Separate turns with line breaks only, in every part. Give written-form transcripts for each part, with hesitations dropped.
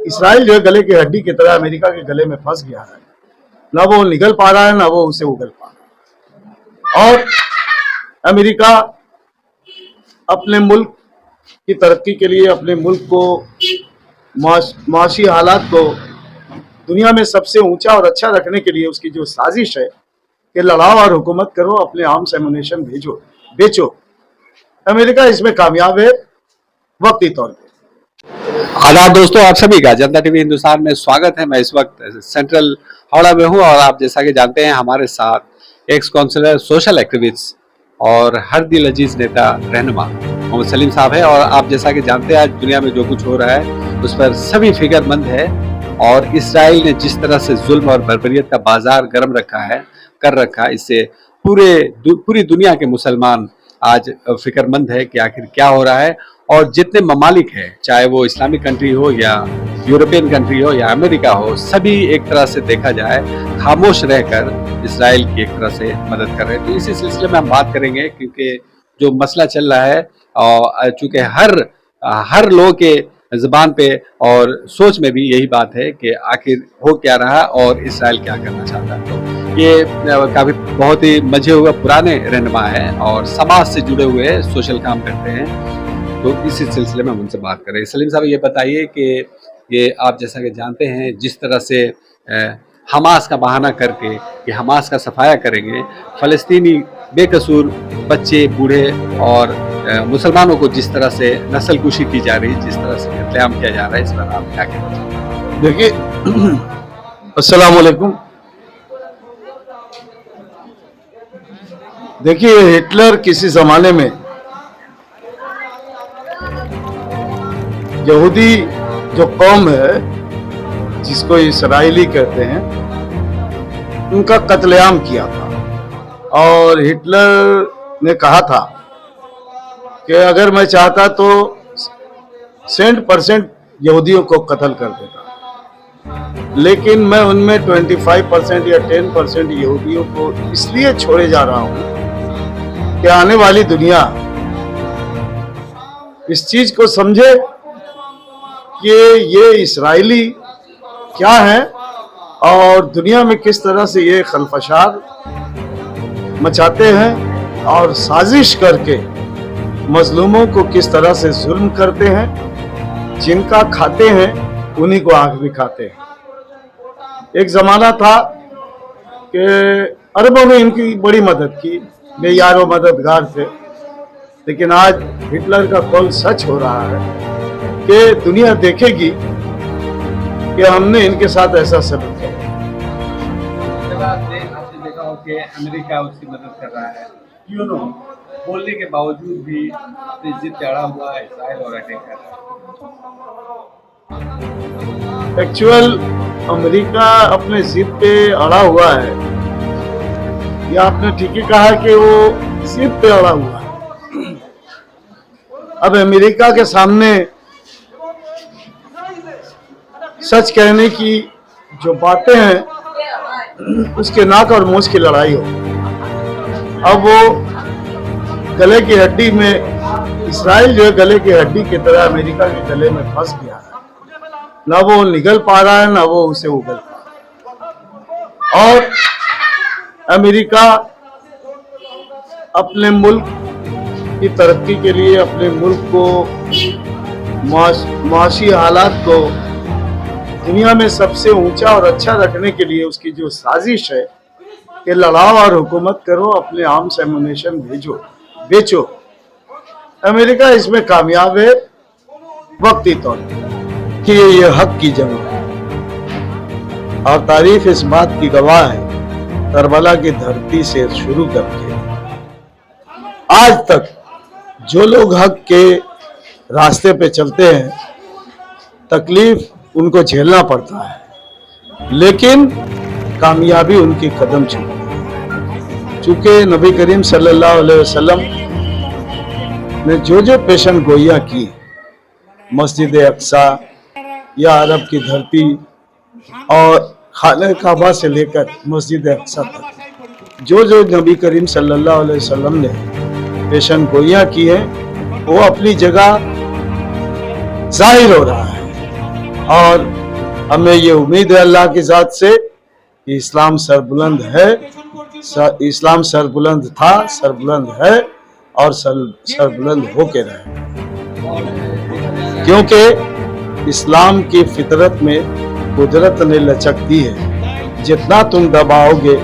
Israel जो है गले की हड्डी की तरह अमेरिका के गले में फंस गया है। ना वो निकल पा रहा है, ना वो उसे उगल पा रहा है। और अमेरिका अपने मुल्क की तरक्की के लिए, अपने मुल्क को, माशी हालात को दुनिया में सबसे ऊंचा और अच्छा रखने के लिए उसकी जो साजिश है कि लड़ाओ और हुकूमत करो, अपने आर्म्स एमुनेशन भेजो, बेचो, अमेरिका इसमें कामयाब है वक्ती तौर पे।
आदाब दोस्तों, आप सभी का जनता टीवी हिंदुस्तान में स्वागत है। मैं इस वक्त सेंट्रल हावड़ा में हूं और आप जैसा कि जानते हैं हमारे साथ एक्स काउंसलर, सोशल एक्टिविस्ट और हर दिल अजीज नेता रहनुमा मोहम्मद सलीम साहब है। और आप जैसा कि जानते हैं आज दुनिया में जो कुछ हो रहा है उस पर सभी फिक्रमंद है। और इसराइल ने जिस तरह से जुल्म और बर्बरियत का बाजार गर्म कर रखा, इससे पूरी दुनिया के मुसलमान आज फिक्रमंद है कि आखिर क्या हो रहा है। और जितने ममालिक हैं, चाहे वो इस्लामिक कंट्री हो या यूरोपियन कंट्री हो या अमेरिका हो, सभी एक तरह से देखा जाए खामोश रहकर इसराइल की एक तरह से मदद कर रहे हैं। तो इसी सिलसिले में हम बात करेंगे, क्योंकि जो मसला चल रहा है और चूंकि हर लोगों के जुबान पे और सोच में भी यही बात है कि आखिर हो क्या रहा और इसराइल क्या करना चाहता है। तो ये काफी बहुत ही मजे हुए पुराने रहनुमा है और समाज से जुड़े हुए सोशल काम करते हैं। तो इसी सिलसिले में हम उनसे बात करें। सलीम साहब, ये बताइए कि ये आप जैसा कि जानते हैं जिस तरह से हमास का बहाना करके कि हमास का सफाया करेंगे, फ़लस्तीनी बेकसूर बच्चे, बूढ़े और मुसलमानों को जिस तरह से नस्लकुशी की जा रही है, जिस तरह से कत्लेआम किया जा रहा है, इस पर आप क्या कहना चाहते हैं?
देखिए, अस्सलाम वालेकुम। देखिए, हिटलर किसी जमाने में यहूदी जो कौम है जिसको इसराइली कहते हैं, उनका कत्लेआम किया था। और हिटलर ने कहा था कि अगर मैं चाहता तो 100% यहूदियों को कत्ल कर देता, लेकिन मैं उनमें 25% या 10% यहूदियों को इसलिए छोड़े जा रहा हूं कि आने वाली दुनिया इस चीज को समझे कि ये इसराइली क्या है और दुनिया में किस तरह से ये खलफशार मचाते हैं और साजिश करके मजलूमों को किस तरह से जुल्म करते हैं। जिनका खाते हैं उन्हीं को आंख भी खाते हैं। एक जमाना था कि अरबों ने इनकी बड़ी मदद की, बेयारो मददगार थे, लेकिन आज हिटलर का कौल सच हो रहा है कि दुनिया देखेगी कि हमने इनके साथ ऐसा सब किया।
आपने देखा हो कि अमेरिका उसकी मदद कर रहा है, क्यों नो बोलने के बावजूद भी अपनी जिद पे अड़ा हुआ है इसराइल और अटैक कर रहा है।
एक्चुअल अमेरिका अपने जिद पे अड़ा हुआ है, या आपने ठीक ही कहा कि वो जिद पे अड़ा हुआ है। अब अमेरिका के सामने सच कहने की जो बातें हैं उसके नाक और मूंछ की लड़ाई हो। अब वो गले की हड्डी में, इसराइल जो है गले की हड्डी की तरह अमेरिका के गले में फंस गया है। ना वो निकल पा रहा है, ना वो उसे उगल पा रहा है। और अमेरिका अपने मुल्क की तरक्की के लिए, अपने मुल्क को, माशी हालात को दुनिया में सबसे ऊंचा और अच्छा रखने के लिए उसकी जो साजिश है कि लड़ाओ और हुकूमत करो, अपने आर्म्स एमुनेशन भेजो, बेचो, अमेरिका इसमें कामयाब है वक्ती तौर पर कि ये हक की जंग है। और तारीख इस बात की गवाह है, करबला की धरती से शुरू करके आज तक जो लोग हक के रास्ते पे चलते हैं, तकलीफ उनको झेलना पड़ता है, लेकिन कामयाबी उनकी कदम चूमती है। चूंकि नबी करीम सल्लल्लाहु अलैहि वसल्लम ने जो पेशन गोइयां की, मस्जिद अक्सा या अरब की धरती और खाने काबा से लेकर मस्जिद अक्सा तक, जो नबी करीम सल्लल्लाहु अलैहि वसल्लम ने पेशन गोइयां की है, वो अपनी जगह जाहिर हो रहा है। और हमें ये उम्मीद है अल्लाह की ज़ात से कि इस्लाम सरबुलंद है, इस्लाम सरबुलंद था, सरबुलंद है और सरबुलंद होके रहे, क्योंकि इस्लाम की फितरत में कुदरत ने लचक दी है। जितना तुम दबाओगे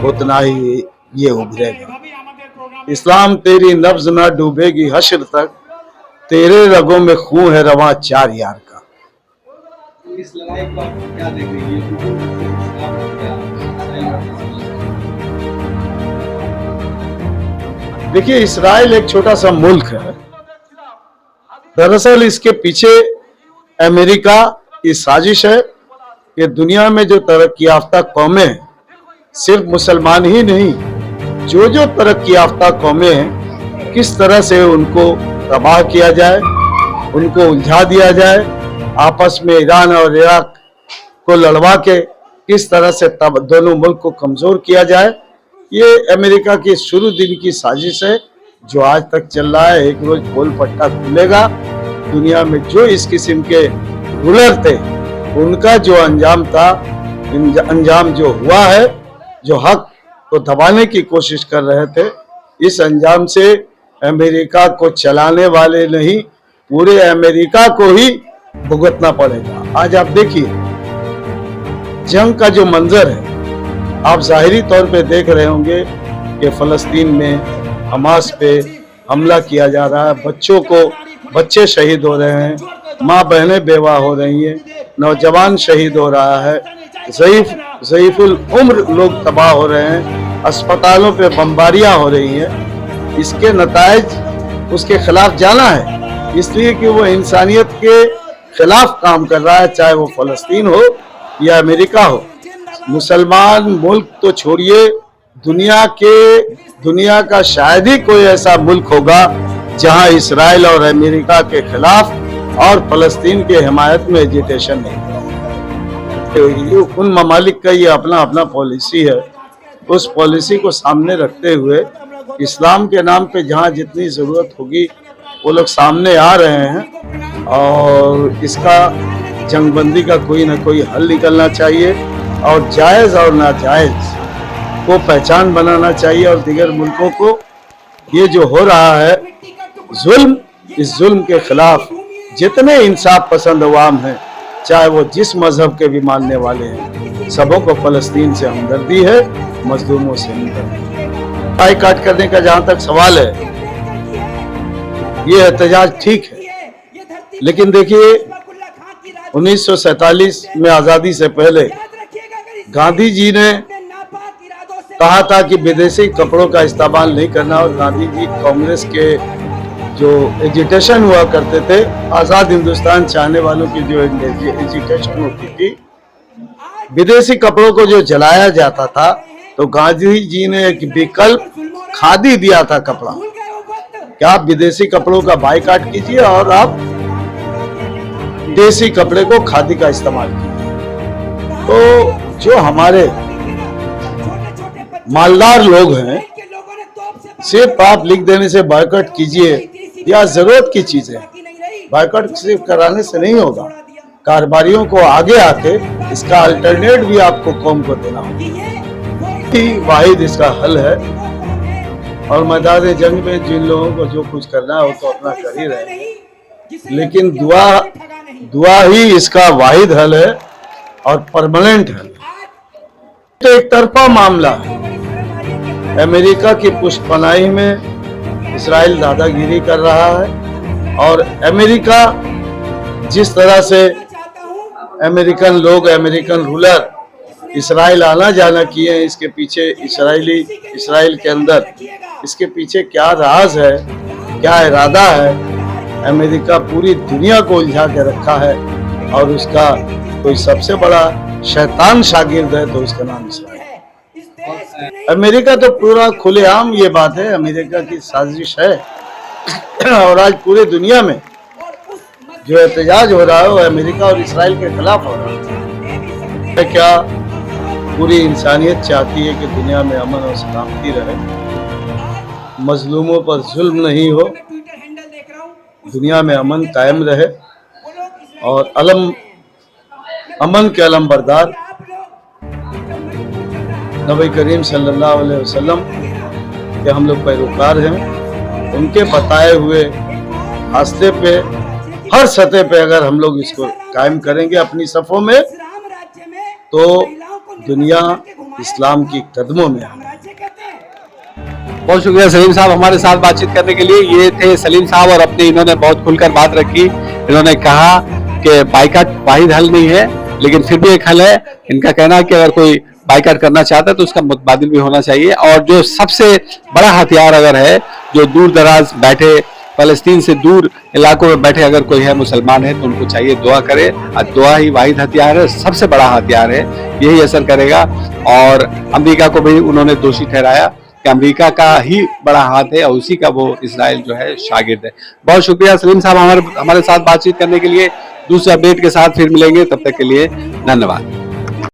उतना ही ये उभरेगा। इस्लाम तेरी नब्ज ना डूबेगी हश्र तक, तेरे रगों में खून है रवां 4 यार का।
इस लड़ाई को आप क्या देख रही है?
देखिए, इस्राइल एक छोटा सा मुल्क है। दरअसल इसके पीछे अमेरिका की साजिश है कि दुनिया में जो तरक्की याफ्ता कौमें हैं, सिर्फ मुसलमान ही नहीं, जो तरक्की याफ्ता कौमें हैं, किस तरह से उनको तबाह किया जाए, उनको उलझा दिया जाए, आपस में ईरान और इराक को लड़वा के किस तरह से तब दोनों मुल्क को कमजोर किया जाए, ये अमेरिका की शुरू दिन की साजिश है जो आज तक चल रहा है। एक रोज पोल पट्टा खुलेगा, दुनिया में जो इस किस्म के रूलर थे उनका जो अंजाम था, अंजाम जो हुआ है, जो हक को दबाने की कोशिश कर रहे थे, इस अंजाम से अमेरिका को चलाने वाले नहीं, पूरे अमेरिका को ही भुगतना पड़ेगा। आज आप देखिए जंग का जो मंजर है, आप जाहिरी तौर पे देख रहे होंगे कि फलस्तीन में हमास पे हमला किया जा रहा है, बच्चे शहीद हो रहे हैं, माँ बहनें बेवा हो रही हैं, नौजवान शहीद हो रहा है, ज़ईफुल उम्र लोग तबाह हो रहे हैं, अस्पतालों पे बमबारियां हो रही हैं। इसके नतायज उसके खिलाफ जाना है, इसलिए कि वो इंसानियत के खिलाफ काम कर रहा है, चाहे वो फलस्तीन हो या अमेरिका हो। मुसलमान मुल्क तो छोड़िए, दुनिया का शायद ही कोई ऐसा मुल्क होगा जहां इसराइल और अमेरिका के खिलाफ और फलस्तीन के हिमायत में एजिटेशन नहीं है। उन ममालिक का ये अपना अपना पॉलिसी है, उस पॉलिसी को सामने रखते हुए इस्लाम के नाम पे जहां जितनी ज़रूरत होगी वो लोग सामने आ रहे हैं, और इसका जंगबंदी का कोई ना कोई हल निकलना चाहिए और जायज़ और नाजायज़ को पहचान बनाना चाहिए। और दीगर मुल्कों को ये जो हो रहा है जुल्म, इस जुल्म के खिलाफ जितने इंसाफ पसंद अवाम हैं, चाहे वो जिस मजहब के भी मानने वाले हैं, सबों को फलस्तीन से हमदर्दी है, मजलूमों से हमदर्दी। बाइकाट करने का जहां तक सवाल है, ये एहतजाज ठीक है, लेकिन देखिए 1947 में आज़ादी से पहले गांधी जी ने कहा था कि विदेशी कपड़ों का इस्तेमाल नहीं करना, और गांधी जी कांग्रेस के जो एजिटेशन हुआ करते थे, आज़ाद हिंदुस्तान चाहने वालों की जो एजिटेशन होती थी, विदेशी कपड़ों को जो जलाया जाता था, तो गांधी जी ने एक विकल्प खादी दिया था कपड़ा कि आप विदेशी कपड़ों का बाइकाट कीजिए और आप देसी कपड़े को खादी का इस्तेमाल कीजिए। तो जो हमारे मालदार लोग हैं, सिर्फ आप लिख देने से बाइकाट कीजिए या जरूरत की चीजें, बाइकाट सिर्फ कराने से नहीं होगा, कारोबारियों को आगे आके इसका अल्टरनेट भी आपको कौम को देना होगा। वाहिद इसका हल है, और मैदान जंग में जिन लोगों को जो कुछ करना है वो तो अपना कर ही रहे हैं, लेकिन दुआ ही इसका वाहिद हल है और परमानेंट हल। तो एक तरफा मामला है, अमेरिका की पुष्पनाही में इसराइल दादागिरी कर रहा है, और अमेरिका जिस तरह से अमेरिकन लोग, अमेरिकन रूलर इसराइल आना जाना किए हैं, इसके पीछे इसराइल के अंदर इसके पीछे क्या राज है, क्या इरादा है, अमेरिका पूरी दुनिया को उलझा के रखा है, और उसका कोई सबसे बड़ा शैतान शागिर्द है तो उसका नाम इसराइल। अमेरिका तो पूरा खुलेआम ये बात है, अमेरिका की साजिश है, और आज पूरी दुनिया में जो एहतजाज हो रहा है वो अमेरिका और इसराइल के खिलाफ हो रहा है। क्या पूरी इंसानियत चाहती है कि दुनिया में अमन और सलामती रहे, मजलूमों पर जुल्म नहीं हो, दुनिया में अमन कायम रहे, और अमन के अलमबरदार नबी करीम सल्लल्लाहु अलैहि वसल्लम के हम लोग पैरोकार हैं। उनके बताए हुए रास्ते पे हर सतह पे अगर हम लोग इसको कायम करेंगे अपनी सफ़ों में, तो दुनिया इस्लाम की कदमों में आ गई।
बहुत शुक्रिया सलीम साहब हमारे साथ बातचीत करने के लिए। ये थे सलीम साहब और अपने इन्होंने बहुत खुलकर बात रखी। इन्होंने कहा कि बाइकाट वाहिद हल नहीं है, लेकिन फिर भी एक हल है। इनका कहना है कि अगर कोई बाइकाट करना चाहता है तो उसका मुतबादिल भी होना चाहिए। और जो सबसे बड़ा हथियार अगर है, जो दूर दराज बैठे फलस्तीन से दूर इलाकों में बैठे अगर कोई है मुसलमान है, तो उनको चाहिए दुआ करे। और दुआ ही वाहिद हथियार है, सबसे बड़ा हथियार है, यही असर करेगा। और अमेरिका को भी उन्होंने दोषी ठहराया कि अमेरिका का ही बड़ा हाथ है और उसी का वो इजराइल जो है शागिर्द है। बहुत शुक्रिया सलीम साहब हमारे साथ बातचीत करने के लिए। दूसरे अपडेट के साथ फिर मिलेंगे, तब तक के लिए धन्यवाद।